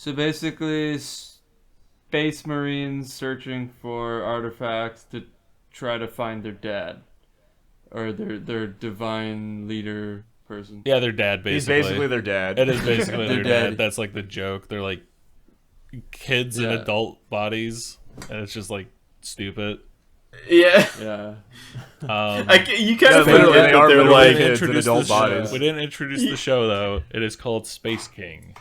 So basically, space marines searching for artifacts to try to find their dad or their divine leader person. Yeah, their dad basically. He's basically their dad. It is basically their Their dad. That's like the joke. They're like kids in Yeah. adult bodies, and it's just like stupid. Yeah. Yeah. You kind of literally, forget they that are they're literally like, kids in introduced adult the show. bodies. We didn't introduce the show though. It is called Space King.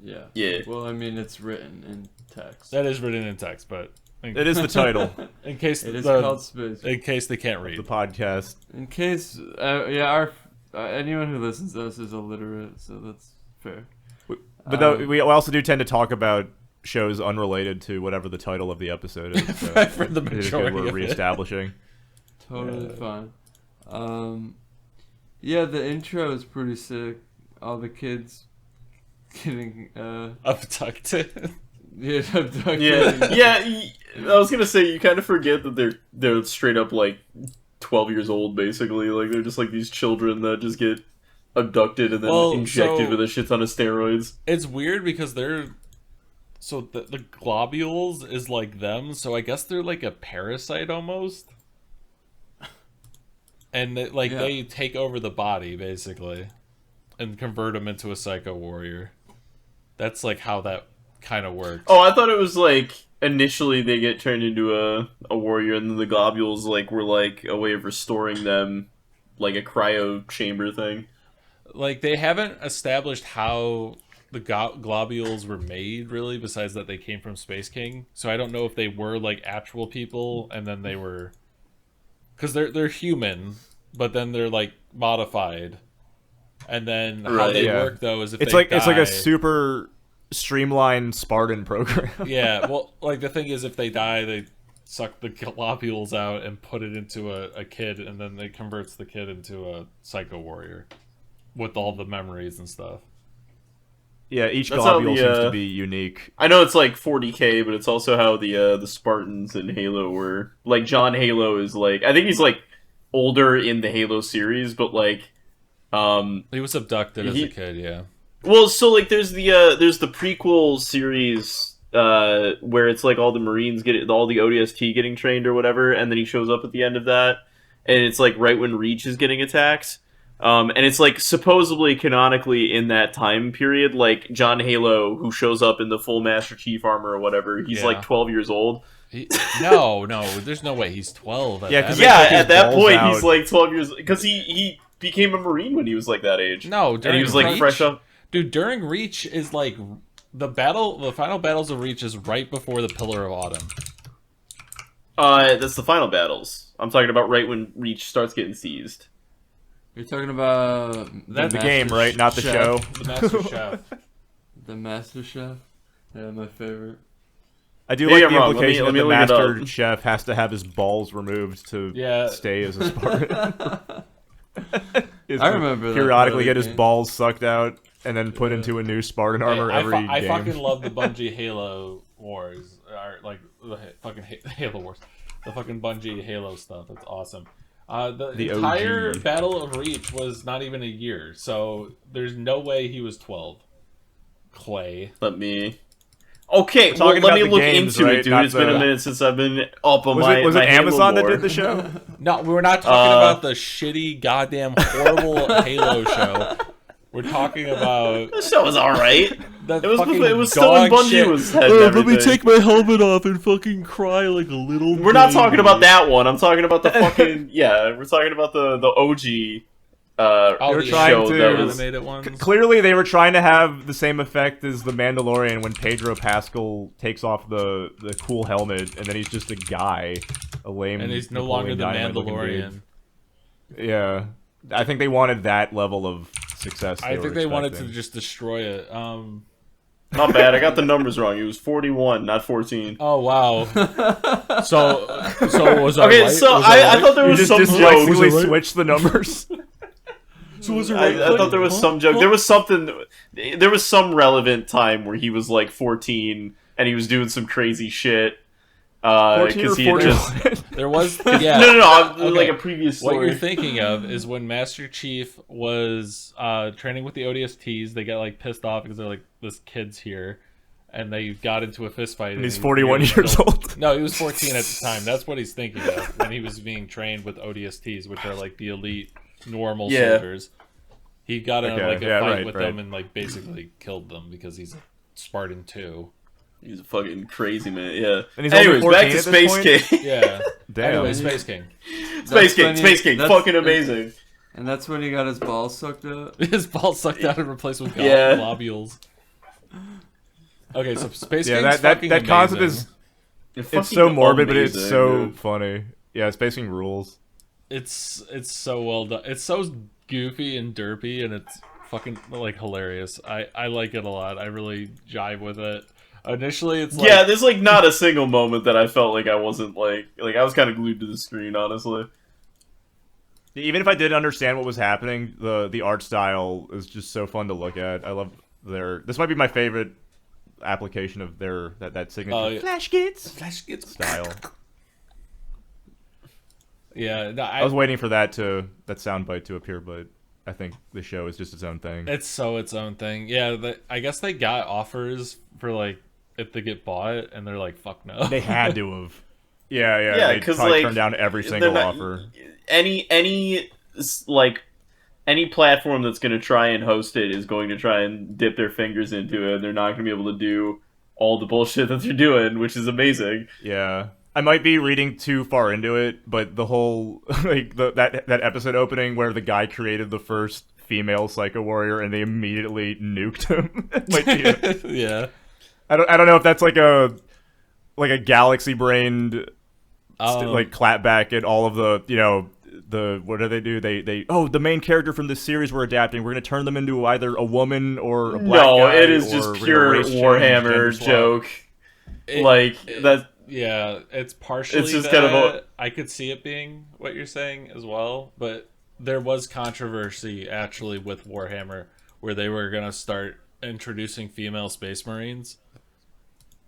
Yeah. Yeah. Well, I mean, it's written in text. That is written in text, but It is the title of in case It is called Space. in case they can't the read. podcast. In case, our anyone who listens to us is illiterate, so that's fair. But though, we also do tend to talk about shows unrelated to whatever the title of the episode is. So For the it is majority good we're of it. reestablishing. Totally fine. Yeah, the intro is pretty sick. All the kids getting Abducted. yeah, abducted. yeah. I was gonna say you kind of forget that they're straight up like 12 years old, basically. Like they're just like these children that just get abducted and then injected with a shit ton of steroids. It's weird because they're so the globules is like them, so I guess they're like a parasite almost. And they take over the body basically and convert them into a psycho warrior. That's like how that kind of works. Oh, I thought it was like initially they get turned into a warrior, and then the globules like were like a way of restoring them, like a cryo chamber thing. Like they haven't established how the globules were made really, besides that they came from Space King. So I don't know if they were like actual people and then they were, because they're human, but then they're like modified. And then how they work though is if it's they like die, it's like a super streamlined Spartan program. yeah. Well, like the thing is, if they die, they suck the globules out and put it into a kid, and then they converts the kid into a psycho warrior with all the memories and stuff. Yeah, each That's how globule the, seems to be unique. I know it's like 40k, but it's also how the Spartans in Halo were. Like John Halo is like, I think he's like older in the Halo series, but like He was abducted as a kid, yeah. well, so like there's the prequel series where it's like all the Marines get all the ODST getting trained or whatever, and then he shows up at the end of that, and it's like right when Reach is getting attacked. And it's like supposedly canonically in that time period, like John Halo, who shows up in the full Master Chief armor or whatever, he's like 12 years old. No, there's no way he's 12. At that point he's like 12 years, because he became a Marine when he was like that age. No, and he was like Reach, fresh up. Dude, during Reach is like the final battles of Reach is right before the Pillar of Autumn. That's the final battles. I'm talking about right when Reach starts getting seized. You're talking about That's the game, right? Not the show. The Master Chef. The Master Chef? Yeah, my favorite. I do like the wrong. implication Let me that the look it Master up. Chef has to have his balls removed to stay as a Spartan. I remember that periodically part get of the his game. balls sucked out and then put into a new Spartan armor every game. I fucking love the Bungie Halo Wars. Or like the fucking Halo Wars. The fucking Bungie Halo stuff. It's awesome. The entire OG. Battle of Reach was not even a year, so there's no way he was 12. Clay. Okay, well, talking let about me the look games, into right? it, dude. Not It's been a the- minute since I've been up on Was my it Halo Amazon that lore. did the show? No, we're not talking about the shitty, goddamn, horrible Halo show. We're talking about The show was alright. the It was fucking it was still when dog Bungie shit. was head and everything. my helmet off and fucking cry like a little. We're not talking about that one. I'm talking about the fucking we're talking about the OG Oh, were the trying show to- that was animated ones. Clearly, they were trying to have the same effect as the Mandalorian when Pedro Pascal takes off the cool helmet, and then he's just a guy, a lame. And he's no Napoleon longer the Dynamite-looking Mandalorian. dude. Yeah, I think they wanted that level of success. I think they wanted to expecting. just destroy it. not bad. I got the numbers wrong. It was 41, not 14. Oh wow. So was I Okay, right? so Was I right? thought there You was just some joke. dyslexically right? switch the numbers. So was it right? I thought there was some joke. There was something. There was some relevant time where he was like 14 and he was doing some crazy shit. 14 or Because he had 41. just There was yeah. no. Okay. Like a previous What story. you're thinking of is when Master Chief was training with the ODSTs. They got like pissed off because they're like this kid's here, and they got into a fist fight. And he's he 41 nearly years killed- old. No, he was 14 at the time. That's what he's thinking of when he was being trained with ODSTs, which are like the elite normal soldiers. He got in like a fight with them and like basically killed them because he's a Spartan too. He's a fucking crazy man. Yeah. And he's Anyways, only 14 back to at this Space point? King. Yeah. Damn. Anyway, Space King. Space King, fucking amazing. And that's when he got his balls sucked out. His balls sucked out and replaced with globules. Okay, so Space King's that fucking concept amazing. is it's so morbid, but it's so funny. Yeah, Space King rules. It's so well done. It's so goofy and derpy, and it's fucking like hilarious. I like it a lot. I really jive with it. Initially, it's like, yeah, there's like not a single moment that I felt like I wasn't like I was kind of glued to the screen, honestly. Even if I didn't understand what was happening, the art style is just so fun to look at. I love their. This might be my favorite application of their that signature Flashgitz style. Yeah, no, I was waiting for that soundbite to appear, but I think the show is just its own thing. It's so its own thing. Yeah, I guess they got offers for like if they get bought, and they're like, "Fuck no." They had to have. Yeah, Yeah, they 'cause, probably like, turned down every single offer. Any platform that's going to try and host it is going to try and dip their fingers into it. They're not going to be able to do all the bullshit that they're doing, which is amazing. Yeah. I might be reading too far into it, but the whole that episode opening where the guy created the first female Psycho Warrior and they immediately nuked him. Yeah. I don't know if that's like a galaxy brained like clapback at all of the what do? They the main character from this series we're adapting. We're gonna turn them into either a woman or a black guy. No, it is or just we're gonna pure race change, Warhammer gender swap. joke. That. Yeah, it's partially It's just that. kind of I could see it being what you're saying as well, but there was controversy actually with Warhammer where they were gonna start introducing female Space Marines,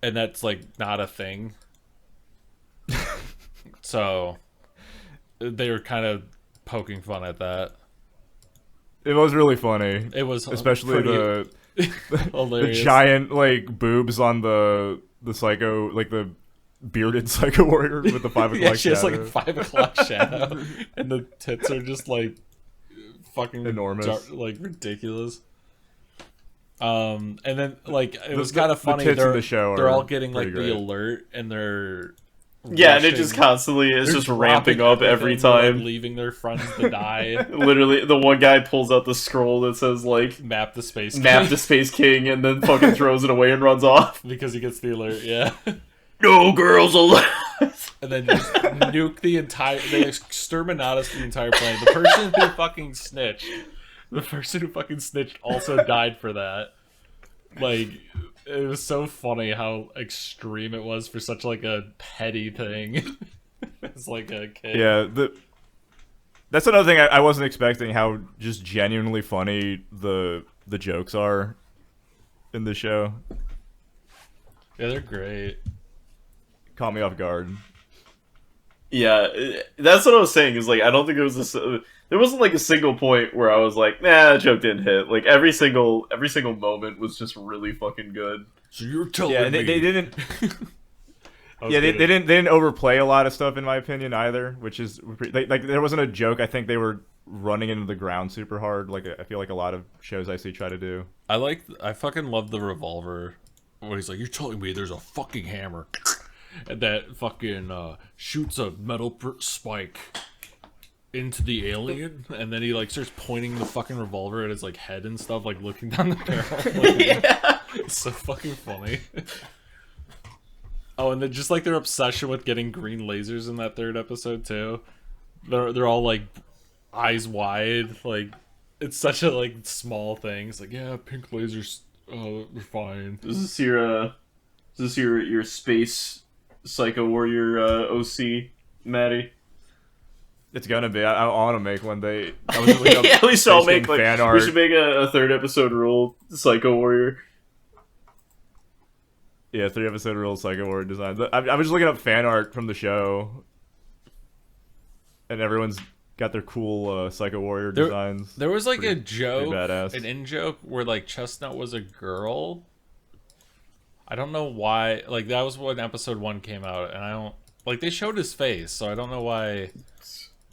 and that's like not a thing. So they were kind of poking fun at that. It was really funny. It was especially the hilarious. giant like boobs on the psycho, like the bearded Psycho Warrior with the 5 o'clock yeah, she has shadow. like a 5 o'clock shadow, and the tits are just like fucking enormous, like ridiculous. And then like it was kind of funny. The tits in the show they're are all getting like pretty the great. alert, and they're Yeah, and it rushing. just constantly is They're just ramping up dropping every everything, time. like, leaving their friends to die. Literally, the one guy pulls out the scroll that says like Map the Space "Map King. the Space King" and then fucking throws it away and runs off. Because he gets the alert. Yeah. No girls allowed. And then just nuke the entire. They exterminatus the entire planet. The person who fucking snitched. The person who fucking snitched also died for that. Like, it was so funny how extreme it was for such like a petty thing. It's like a kid. Yeah, that's another thing I wasn't expecting. How just genuinely funny the jokes are in the show. Yeah, they're great. Caught me off guard. Yeah, that's what I was saying. Is like I don't think there wasn't like a single point where I was like, nah, that joke didn't hit. Like every single moment was just really fucking good. So you're telling Yeah, and me they didn't. was Yeah, they kidding. didn't overplay a lot of stuff in my opinion either. Which is like there wasn't a joke. I think they were running into the ground super hard. Like I feel like a lot of shows I see try to do. I fucking love the revolver. Where he's like, you're telling me there's a fucking hammer. And that fucking shoots a metal spike into the alien, and then he like starts pointing the fucking revolver at his like head and stuff, like looking down the barrel. Like, Yeah. It's so fucking funny. Oh, and then just like their obsession with getting green lasers in that third episode too. They're all like eyes wide, like it's such a like small thing. It's like, yeah, pink lasers, we're fine. Is this your space Psycho Warrior OC, Maddie? It's gonna be. I want to make one. I was looking up Yeah, we should all Space make King like fan art. we should make a third episode rule Psycho Warrior. Yeah, 3-episode rule Psycho Warrior design. I was just looking up fan art from the show, and everyone's got their cool Psycho Warrior There- designs. There was like a Pretty joke, badass. an in joke where like Chestnut was a girl. I don't know why. Like that was when episode 1 came out, and I don't like they showed his face, so I don't know why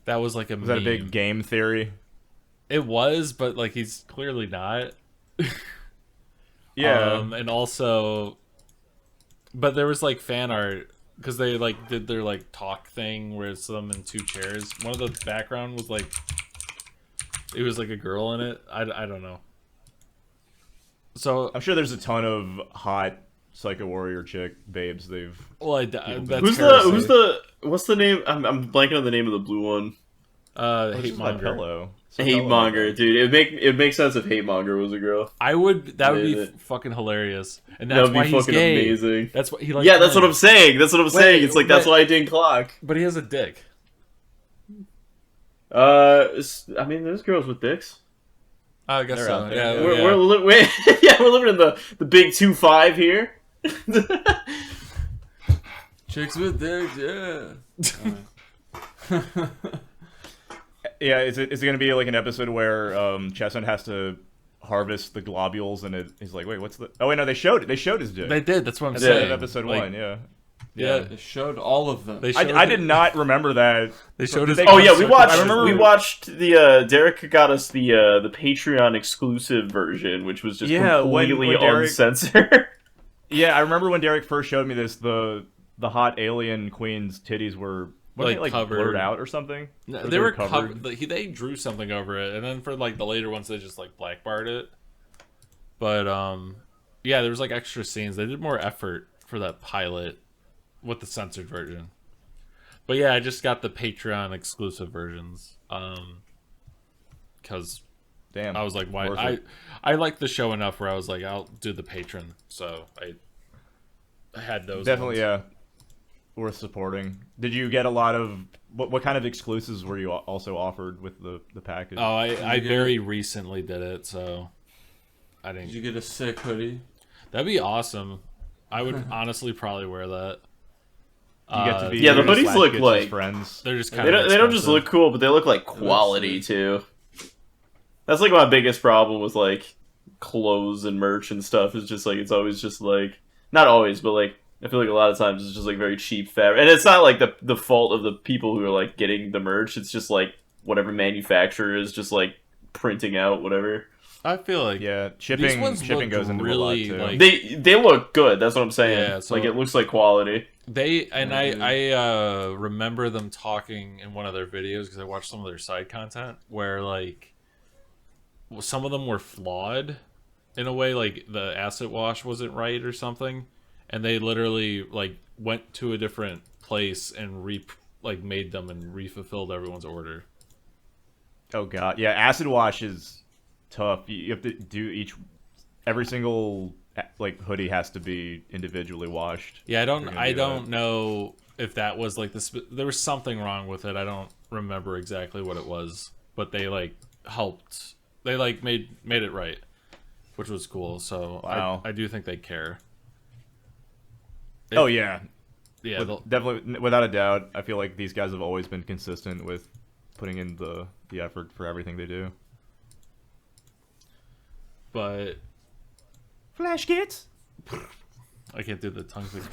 that was like a Was that a big game theory? It was, but like he's clearly not. Yeah. And also, but there was like fan art because they like did their like talk thing where it's them in 2 chairs. One of the background was like it was like a girl in it. I don't know. So I'm sure there's a ton of hot Psycho Warrior chick babes they've. well, that's Who's heresy. what's the name? I'm blanking on the name of the blue one. Hate My monger. pillow. Hate Monger, dude. It makes sense if Hate Monger was a girl. I would. That would be Yeah. fucking hilarious, and That that's would why be he's fucking gay. amazing. That's what he likes. Yeah, that's what men. I'm saying. That's what I'm saying. It's like that's but- why I didn't clock. But he has a dick. I mean, there's girls with dicks. I guess They're so. out there. Yeah, We're living in the big 2-5 here. Chicks with dicks, yeah. Yeah, is it going to be like an episode where Chestnut has to harvest the globules and he's like, wait, what's the? Oh wait, no, they showed his dick. They did. That's what I'm At the saying. end of episode Like, 1, yeah. Yeah, It showed all of them. they showed I did not remember that. They showed Did his. they- Oh yeah, I remember- we watched the Derek got us the Patreon exclusive version, which was just Yeah, when completely Derek- uncensored. Yeah, I remember when Derek first showed me this. The hot alien queen's titties were Like, they covered. blurred out or something. No, Or they were covered. They drew something over it, and then for like the later ones, they just like blackbarred it. But yeah, there was like extra scenes. They did more effort for that pilot with the censored version. But yeah, I just got the Patreon exclusive versions. Because Damn, I was like, why? worth it. I like the show enough where I was like, I'll do the patron. So I had those. Definitely, ones. yeah, worth supporting. Did you get a lot of what kind of exclusives were you also offered with the package? Oh, I you get very recently did it, so I didn't. Did you get a sick hoodie? That'd be awesome. I would honestly probably wear that. You get to be Yeah, the your hoodies look Flashgitz' like- friends. They're just kind They of. don't just look cool, but they look like quality too. That's like my biggest problem with like clothes and merch and stuff is just like it's always just like not always, but like I feel like a lot of times it's just like very cheap fabric, and it's not like the fault of the people who are like getting the merch. It's just like whatever manufacturer is just like printing out whatever. I feel like Yeah, these ones shipping look goes into really, a lot too. like- They look good. That's what I'm saying. Yeah, so- like it looks like quality. they and Yeah, I remember them talking in one of their videos because I watched some of their side content where like some of them were flawed in a way, like the acid wash wasn't right or something, and they literally like went to a different place and made them and refulfilled everyone's order. Oh god, yeah, acid wash is tough. You have to do every single like hoodie has to be individually washed. Yeah, You're gonna I do don't know if that was like there was something wrong with it. I don't remember exactly what it was, but they like helped. They like made it right, which was cool. So Wow. I do think they care. Oh yeah, Yeah, definitely, without a doubt. I feel like these guys have always been consistent with putting in the effort for everything they do. but Flashgitz. I can't do the tongue thing.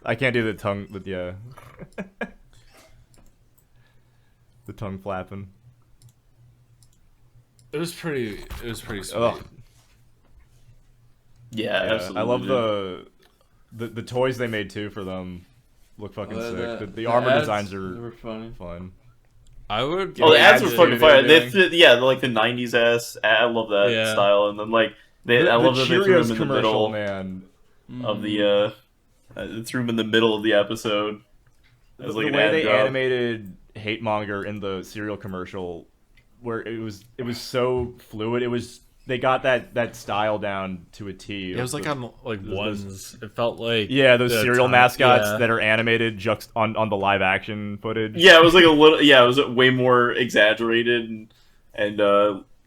I can't do the tongue. Yeah, the tongue flapping. It was pretty sweet. Ugh. Yeah, Yeah, absolutely. I love the toys they made too for them. Look fucking sick. The armor ads, designs they are were funny. fun. I would. Oh, the Yeah, ads were ads fucking too, fire. they're They fit, yeah, like the '90s ass. I love that Yeah. style, and then like I love the that they threw Cheerios him in the commercial, middle man. of the. They threw him in the middle of the episode. As like The an way ad they drop. animated Hate Monger in the cereal commercial, where it was so fluid. They got that style down to a T. It was like on like ones. It felt like those the cereal time- mascots yeah. that are animated on the live action footage. Yeah, it was like a little. Yeah, it was way more exaggerated and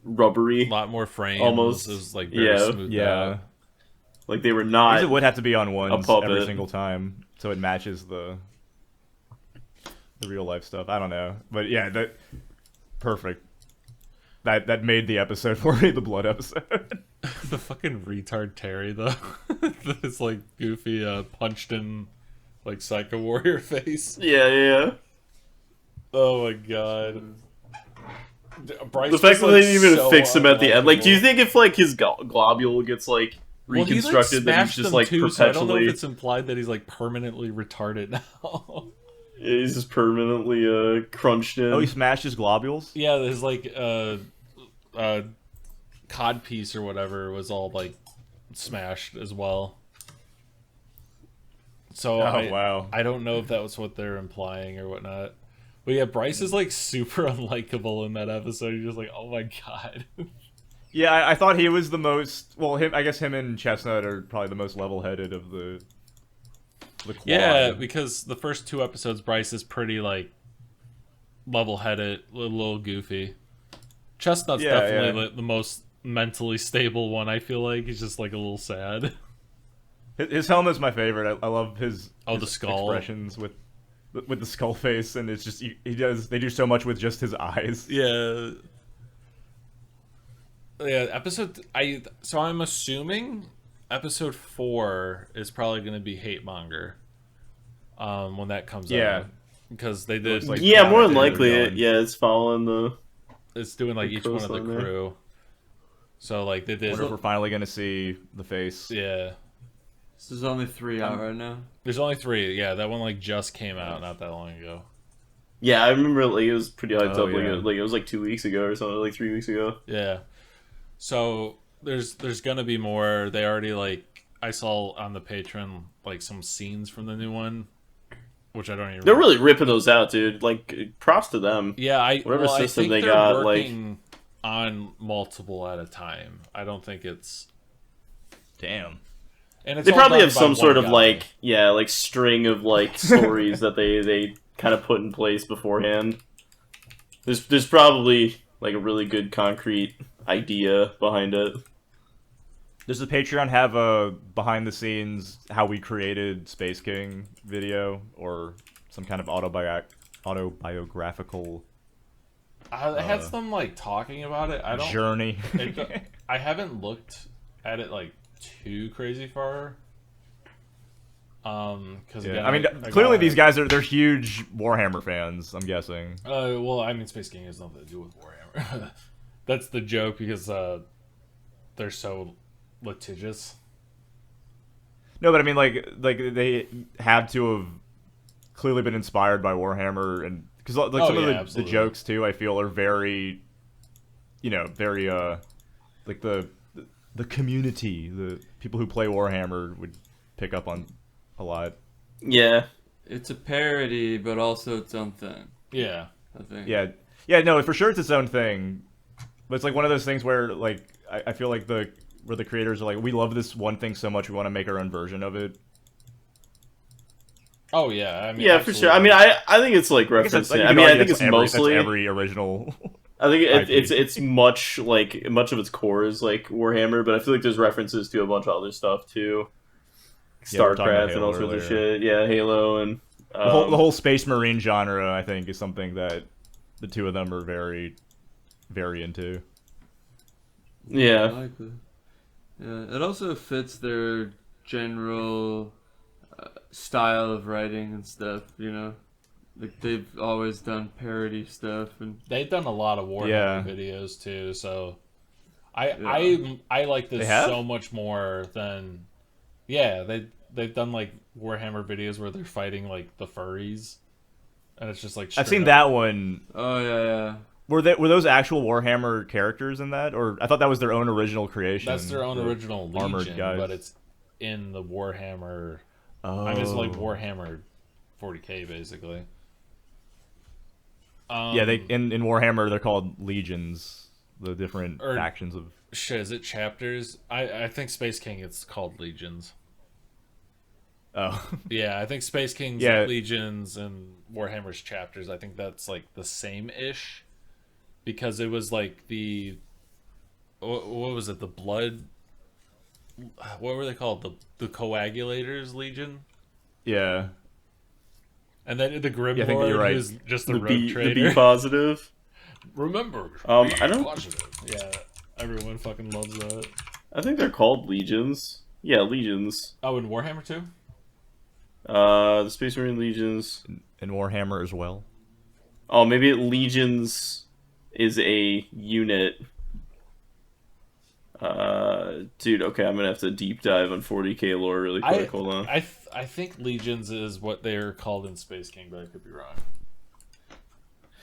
rubbery. a lot more frames. Almost. It was like very Yeah. smooth. Yeah. Like they were I guess not. it would have to be on ones puppet. every single time, so it matches the real life stuff. I don't know, but yeah, perfect. That made the episode for me, the blood episode. The fucking retard Terry though. This like goofy punched in like Psycho Warrior face. Yeah. Oh my god. Bryce The fact that they didn't even so fix him at the end. Like, do you unlikable. think if like his globule gets like Well, he, reconstructed, then he's smashed just them like too, so I don't know perpetually? if it's implied that he's like permanently retarded now. Yeah, he's just permanently crunched in. Oh, he smashed his globules? Yeah, his like cod piece or whatever was all like smashed as well. So wow. I don't know if that was what they're implying or whatnot. But yeah, Bryce is like super unlikable in that episode. You're just like, oh my god. Yeah, I thought he was the most... Well, I guess him and Chestnut are probably the most level-headed of the quad. Yeah, because the first 2 episodes, Bryce is pretty like level-headed, a little goofy. Chestnut's definitely the most mentally stable one. I feel like he's just like a little sad. His helmet's my favorite. I love his The skull expressions with the skull face, and it's just they do so much with just his eyes. Yeah. Yeah, so I'm assuming episode 4 is probably going to be Hate Monger. When that comes out. Because they did Like, yeah, more than they're likely, going. it's following the. it's doing like each one of the coastline there. crew. So like they I did wonder if we're finally gonna see the face. yeah. This is only 3 out right now. There's only 3. Yeah, that one like just came out not that long ago. Yeah, I remember like it was pretty hyped Oh, up. yeah. Like it was like 2 weeks ago or something, like 3 weeks ago. Yeah. So there's gonna be more. They already like I saw on the Patreon like some scenes from the new one, which I don't even. They're really ripping those out, dude. Like props to them. Yeah, Whatever I system think they they're got, like- working on multiple at a time. I don't think it's. Damn. And it's They all probably done have by some one sort of guy. like string of like stories that they kind of put in place beforehand. There's probably like a really good concrete idea behind it. Does the Patreon have a behind the scenes how we created Space King video or some kind of autobiographical I had some like talking about it. I don't. journey? I haven't looked at it like too crazy far. Because Yeah. I mean, clearly these guys they're huge Warhammer fans. I'm guessing. Well, I mean, Space King has nothing to do with Warhammer. That's the joke because they're so litigious. No, but I mean, like they have to have clearly been inspired by Warhammer, and because like some of the absolutely. jokes too, I feel are very, very like the community, the people who play Warhammer would pick up on a lot. Yeah. It's a parody, but also its own thing, Yeah. I think. Yeah, no, for sure it's its own thing, but it's like one of those things where like I feel like the creators are like, we love this one thing so much we want to make our own version of it. Oh yeah. I mean, Yeah, for sure. I mean, I think it's like I guess that's- referencing. you I could mean, I argue think it's that's mostly. every original. I think IP. it's much of its core is like Warhammer, but I feel like there's references to a bunch of other stuff too, Yeah, we were talking about StarCraft and all Halo sorts of earlier. shit. Yeah, Halo and The whole Space Marine genre, I think, is something that the two of them are very, very into. I yeah. like that. Yeah, it also fits their general style of writing and stuff, Like, they've always done parody stuff, and they've done a lot of Warhammer Yeah. videos too. So I like this They have? so much more than. Yeah, they've done like Warhammer videos where they're fighting like the furries, and it's just like. I've seen straight that up- one. oh yeah. Were those actual Warhammer characters in that, or I thought that was their own original creation? That's their own the original armored Legion, guys. but it's in the Warhammer. Oh. I mean, it's like Warhammer 40K basically. Yeah, they in Warhammer they're called legions, the different Or- factions of. Shit, is it chapters? I think Space King it's called legions. Oh. Yeah, I think Space King's Yeah. legions and Warhammer's chapters. I think that's like the same ish, because it was like the what was it? The blood. What were they called? The Coagulators Legion, Yeah. and then the Grim Yeah, I think Lord, you're right. who's just the The rogue B trader. positive. Remember, I don't. positive. Yeah, everyone fucking loves that. I think they're called legions. Yeah, legions. Oh, and Warhammer too. The Space Marine legions. And Warhammer as well. Oh, maybe legions is a unit. Dude, okay, I'm gonna have to deep dive on 40k lore really quick. Hold on. I think legions is what they're called in Space King, but I could be wrong.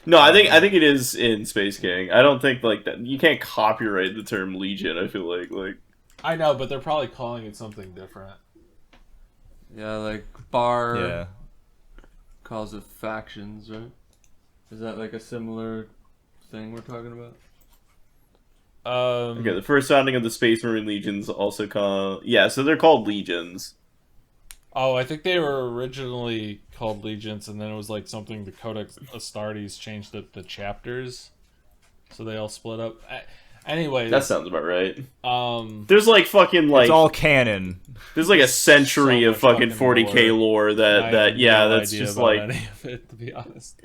No, I think it is in Space King. I don't think like that. You can't copyright the term legion. I feel like. I know, but they're probably calling it something different. Yeah, like Bar Yeah. calls it factions, right? Is that like a similar thing we're talking about? Okay, the first founding of the Space Marine legions also called. Yeah, so they're called legions. Oh, I think they were originally called legions, and then it was like something the Codex Astartes changed it to chapters, so they all split up. Anyway, That sounds about right. um, There's like fucking like It's all canon. there's like a century so of much fucking fucking 40k lore I that have yeah, no that's idea just about like any of it, to be honest.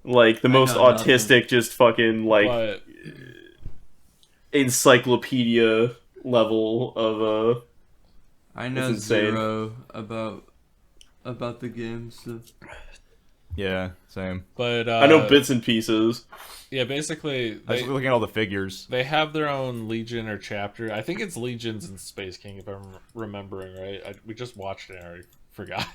like the I most know nothing. autistic, just fucking like But encyclopedia level of I know It's insane. zero about the game, so Yeah, same. I know bits and pieces. Yeah, basically, I was looking at all the figures. they have their own legion or chapter. I think it's legions in Space King, if I'm remembering right. We just watched it and I already forgot.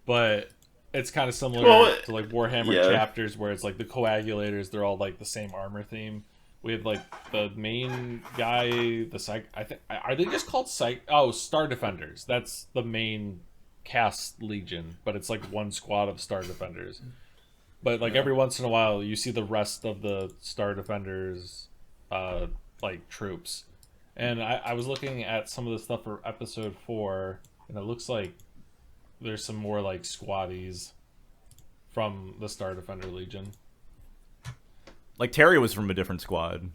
But it's kind of similar to like Warhammer yeah. chapters, where it's like the coagulators. They're all like the same armor theme. We have like the main guy, the psych. I think are they just called psych? Oh, Star Defenders. That's the main cast legion, but it's like one squad of Star Defenders. But like every once in a while, you see the rest of the Star Defenders, like troops. And I was looking at some of the stuff for episode 4, and it looks like there's some more like squaddies from the Star Defender Legion. Like Terry was from a different squad.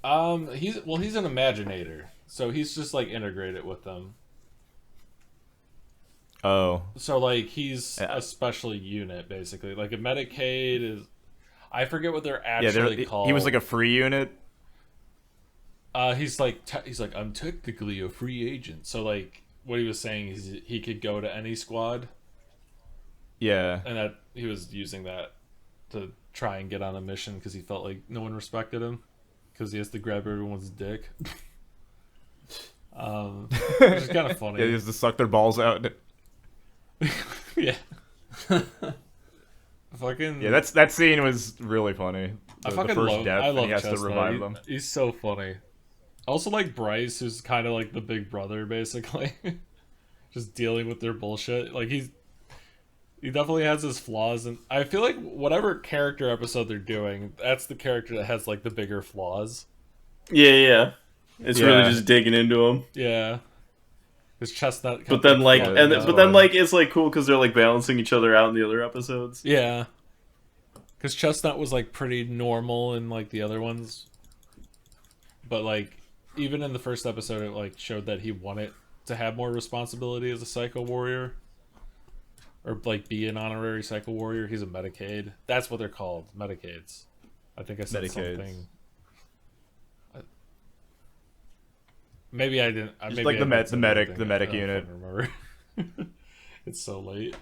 He's an Imaginator, so he's just like integrated with them. Oh. So like he's Yeah. a special unit basically. Like a Medicaid is, I forget what they're Yeah, actually called. he was like a free unit. He's like I'm technically a free agent. So like what he was saying is he could go to any squad, Yeah. and that he was using that to try and get on a mission because he felt like no one respected him because he has to grab everyone's dick. Which is kind of funny. Yeah, he has to suck their balls out. Yeah. Fucking. Yeah, that scene was really funny. I The fucking first love. death, I and love he has Chestnut. to revive them. He's so funny. I also like Bryce, who's kind of like the big brother, basically, just dealing with their bullshit. Like he definitely has his flaws, and I feel like whatever character episode they're doing, that's the character that has like the bigger flaws. Yeah. It's Yeah. really just digging into them. Yeah. His Chestnut. But then like Yeah, and that's but then fine. like it's like cool because they're like balancing each other out in the other episodes. Yeah. Because Chestnut was like pretty normal in like the other ones, but like even in the first episode, it like showed that he wanted to have more responsibility as a Psycho Warrior, or like be an honorary Psycho Warrior. He's a Medicaid. That's what they're called, Medicaids. I think I said Medicaids. something. Maybe I didn't. Just Maybe like I the didn't say medic anything. the medic I don't unit. fucking remember. It's so late.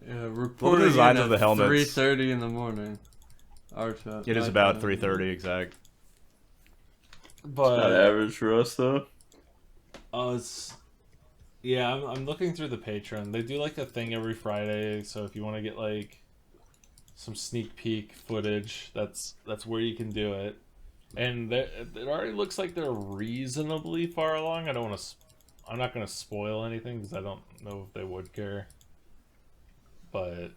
yeah, reporting designs at of the helmets. 3:30 in the morning. Our time. It is my about time. 3:30 exact. But Not average for us though. It's yeah. I'm looking through the Patreon. They do like a thing every Friday. So if you want to get like some sneak peek footage, that's where you can do it. And it already looks like they're reasonably far along. I don't want to. I'm not going to spoil anything because I don't know if they would care. But it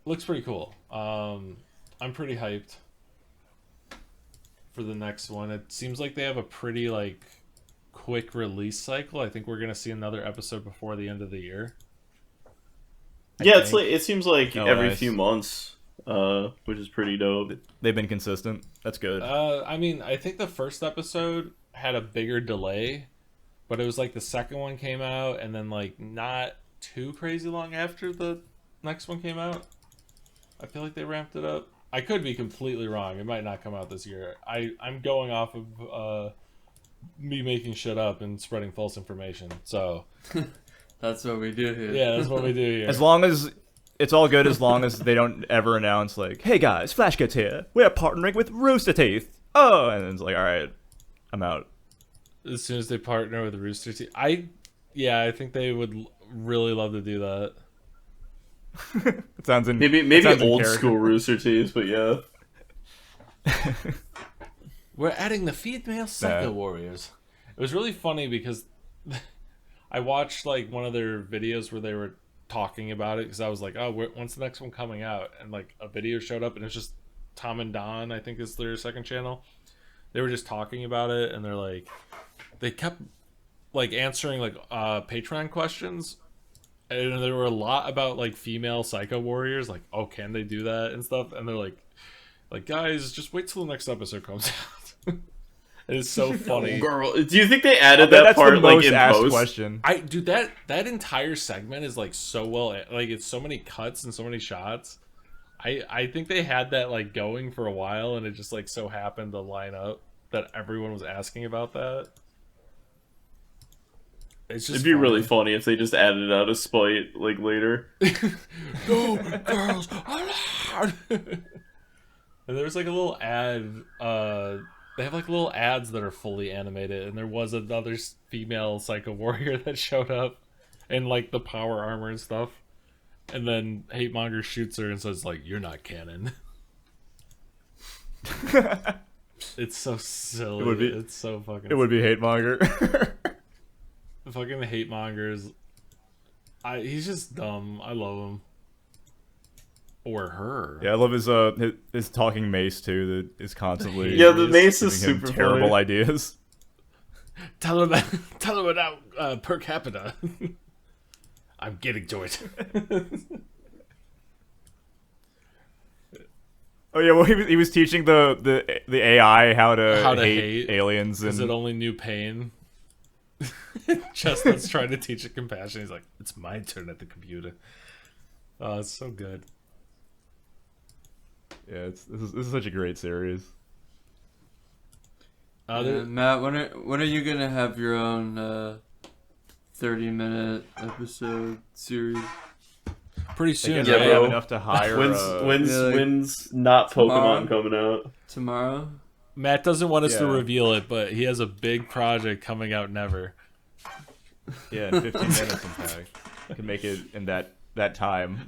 looks pretty cool. I'm pretty hyped for the next one. It seems like they have a pretty like quick release cycle. I think we're gonna see another episode before the end of the year. Yeah, it's like it seems like Oh, every nice. few months, which is pretty dope. They've been consistent. That's good. I mean, I think the first episode had a bigger delay, but it was like the second one came out and then like not too crazy long after the next one came out. I feel like they ramped it up. I could be completely wrong. It might not come out this year. I'm going off of me making shit up and spreading false information. So That's what we do here. yeah, that's what we do here. As long as it's all good, as long as they don't ever announce like, "Hey guys, Flashgitz here. We're partnering with Rooster Teeth." Oh, and it's like, all right, I'm out. As soon as they partner with Rooster Teeth, I think they would really love to do that. It sounds in Maybe it sounds in old character. school Rooster Teeth, but yeah. We're adding the female Psycho Yeah. Warriors. It was really funny because I watched like one of their videos where they were talking about it because I was like, oh, when's the next one coming out? And like a video showed up and it's just Tom and Don, I think is their second channel. They were just talking about it and they're like, they kept like answering like Patreon questions. And there were a lot about like female Psycho Warriors, like, oh, can they do that and stuff? And they're like guys, just wait till the next episode comes out. It is so funny. Girl, do you think they added That's that part the like most in asked post? question. Dude, that entire segment is like so well, like it's so many cuts and so many shots. I think they had that like going for a while, and it just like so happened to line up that everyone was asking about that. It's just It'd be really funny if they just added it out of spite like later. No, girls allowed. And there's like a little ad. They have like little ads that are fully animated, and there was another female Psycho Warrior that showed up in like the power armor and stuff. And then Hate Monger shoots her and says like, "You're not canon." It's so silly. It would be- It's so fucking. It would be Hate Monger. The fucking Hate Mongers. He's just dumb. I love him. Or her. Yeah, I love his talking mace too. That is constantly Yeah, the mace is giving him super terrible funny. ideas. Tell him about per capita. I'm getting to it. Oh yeah, well he was teaching the AI how to hate. aliens Is and it only new pain? Chestnut's trying to teach it compassion. He's like, it's my turn at the computer. Oh, it's so good. yeah, this is such a great series. Matt, when are you gonna have your own 30-minute episode series? Pretty I soon, guess Yeah, I right? have bro. enough to hire. When's not tomorrow? Pokemon coming out? Tomorrow? Matt doesn't want us to Yeah. reveal it, but he has a big project coming out never. Yeah, in 15 minutes, in fact, I can make it in that time.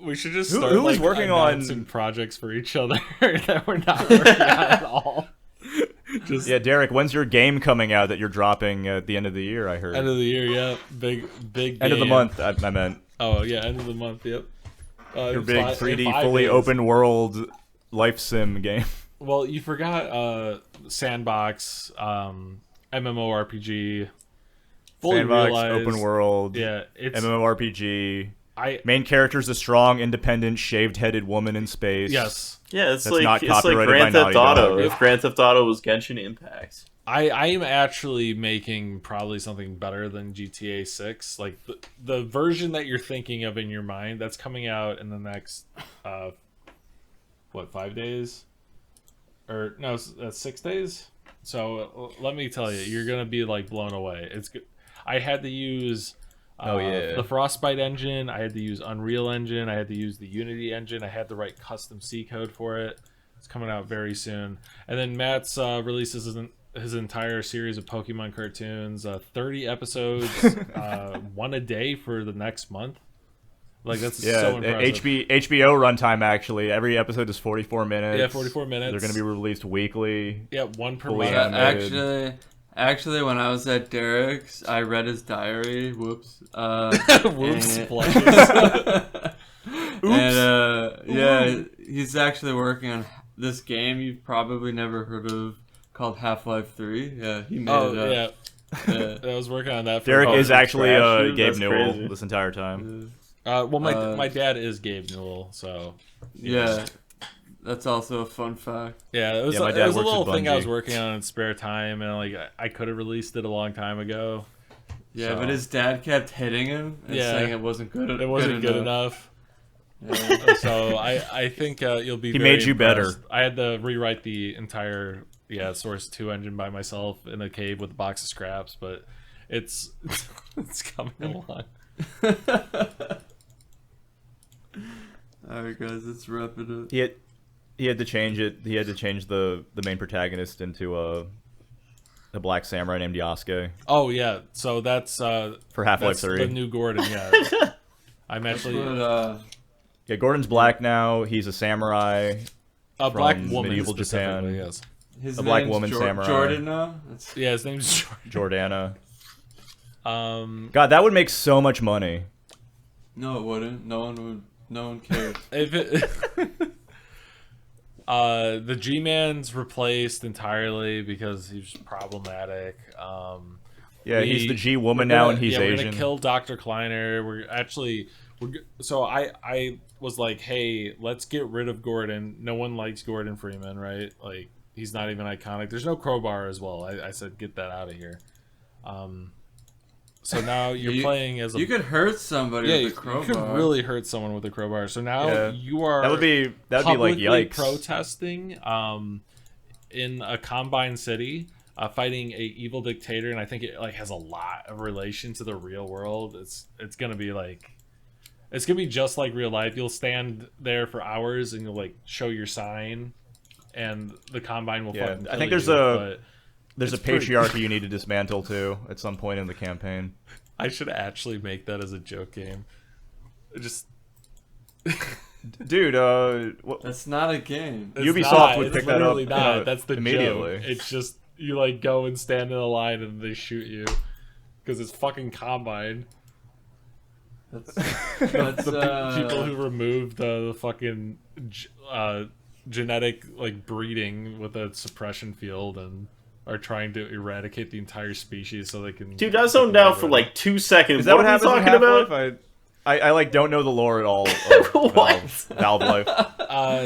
We should just Who- start who was like, working on- announcing projects for each other that we're not working on at all. Just Yeah, Derek, when's your game coming out that you're dropping at the end of the year? I heard end of the year, yeah. Big end of the game. month. I meant Oh yeah, end of the month. Yep. your in big in 3D, 5 fully days. open world life sim game. Well, you forgot sandbox, MMORPG, fully Sandbox, realized. open world, Yeah, it's MMORPG. I Main character's a strong, independent, shaved-headed woman in space. yes. Yeah, it's That's like not it's like copyrighted Grand by Theft Naughty Auto. Dog. If Grand Theft Auto was Genshin Impact. I am actually making probably something better than GTA 6. Like the version that you're thinking of in your mind, that's coming out in the next 5 days? Or no, 6 days? So let me tell you, you're going to be like blown away. It's good. I had to use the Frostbite engine, I had to use Unreal Engine, I had to use the Unity engine, I had to write custom C code for it. It's coming out very soon. And then Matt's releases his entire series of Pokemon cartoons, 30 episodes, one a day for the next month. Like that's so impressive. HBO runtime actually. Every episode is 44 minutes. Yeah, 44 minutes. They're going to be released weekly. Yeah, one per Fully month. animated. Actually, when I was at Derek's, I read his diary. Whoops. Whoops, and- flushes. And yeah, he's actually working on this game you've probably never heard of called Half-Life 3. Yeah, he made Oh it up. yeah, I was working on that. For Derek a is while. actually trash, dude? Gabe That's Newell crazy. this entire time. Well, my dad is Gabe Newell, so Yeah, that's also a fun fact. yeah, it was, Yeah, my it dad was a works little at thing I was Bungie. working on in spare time, and like I could have released it a long time ago. Yeah, So- but his dad kept hitting him and Yeah. saying it wasn't good. It wasn't good enough. Yeah. So I think you'll be. He very made you better. impressed. I had to rewrite the entire Source 2 engine by myself in a cave with a box of scraps, but it's it's coming along. All right, guys, let's wrap it up. He had to change it. He had to change the main protagonist into a black samurai named Yasuke Oh yeah, so that's for Half-Life that's 3. the new Gordon. Yeah, I'm actually But, Yeah, Gordon's black now. He's a samurai. a black from woman medieval specifically, Japan. Yes. his A black name's woman samurai. Jordan now. That's, Yeah, his name's Jordan. Jordana. God, that would make so much money. no, it wouldn't. No one would. No one cares. If it, the G-Man's replaced entirely because he's problematic. Yeah, he's the G woman we're now, gonna- and he's We're Asian. gonna kill Dr. Kleiner. So I was like, hey, let's get rid of Gordon. No one likes Gordon Freeman, right? Like, he's not even iconic. There's no crowbar as well. I said, get that out of here. So now you're playing as a... You could hurt somebody yeah, with a crowbar. you could really hurt someone with a crowbar. So now Yeah. you are... That'd be like publicly yikes. protesting in a Combine City, fighting a evil dictator, and I think it like has a lot of relation to the real world. It's gonna be like... It's gonna be just like real life. You'll stand there for hours and you'll like show your sign, and the Combine will fucking kill I think you, but there's a it's pretty- patriarchy you need to dismantle too at some point in the campaign. I should actually make that as a joke game. Just Dude, what, That's not a game. It's Ubisoft not, would it's pick that literally up, not. That's the immediately. joke. It's just you like go and stand in a line and they shoot you because it's fucking Combine. That's The people who removed the fucking genetic like breeding with a suppression field and are trying to eradicate the entire species so they can. Dude, I zoned out for like 2 seconds. is that what are we happens in talking about? Half-Life? I like don't know the lore at all. Of What? Valve Life.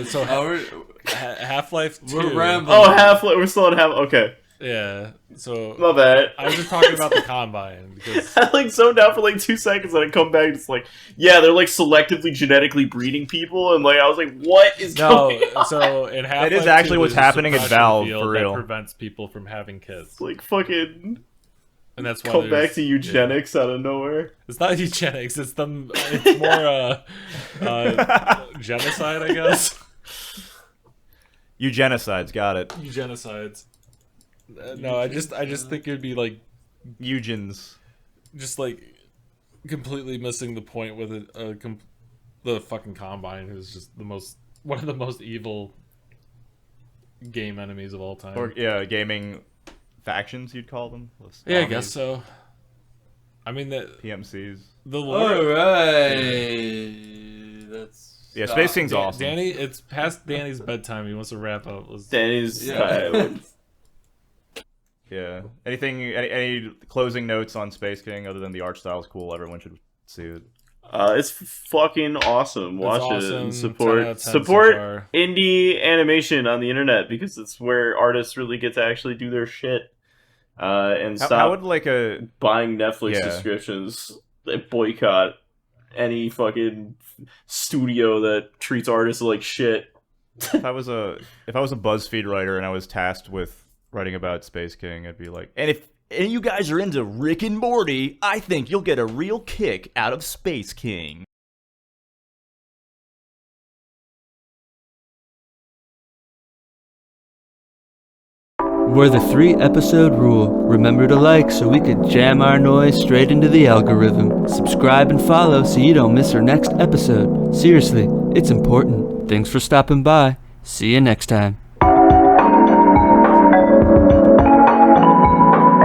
So Oh, Half-Life 2. we're rambling. Oh, Half-Life. We're still on Half. Okay, Yeah. So my bad. I was just talking about the Combine because I like zoned out for like 2 seconds, and I come back. And it's like, yeah, they're like selectively genetically breeding people, and like I was like, what is going on? no. So in Half-Life is actually 2, what's there's a happening at suppression Valve, field for real. that prevents people from having kids, Like fucking and that's why come there's- back to eugenics out of nowhere. It's not eugenics. It's more genocide, I guess. Eugenicides, got it. Eugenicides. No, I just think it'd be like Eugens. just like completely missing the point with the fucking Combine, who's just one of the most evil game enemies of all time. Or yeah, gaming factions you'd call them. Yeah, I guess so. I mean PMCs. the lore. All right. That's Yeah, Space King's awesome. Danny, it's past Danny's bedtime. He wants to wrap up. Danny's. Yeah. Yeah. Any closing notes on Space King other than the art style's cool? Everyone should see it. It's fucking awesome. Watch it awesome. and 10 support out of 10 so support far. indie animation on the internet because it's where artists really get to actually do their shit. And stop How would like a buying Netflix Yeah. subscriptions. They boycott any fucking studio that treats artists like shit. if I was a BuzzFeed writer and I was tasked with writing about Space King, I'd be like, and if any of you guys are into Rick and Morty, I think you'll get a real kick out of Space King. We're the 3-episode rule. Remember to like so we could jam our noise straight into the algorithm. Subscribe and follow so you don't miss our next episode. Seriously, it's important. Thanks for stopping by. See you next time.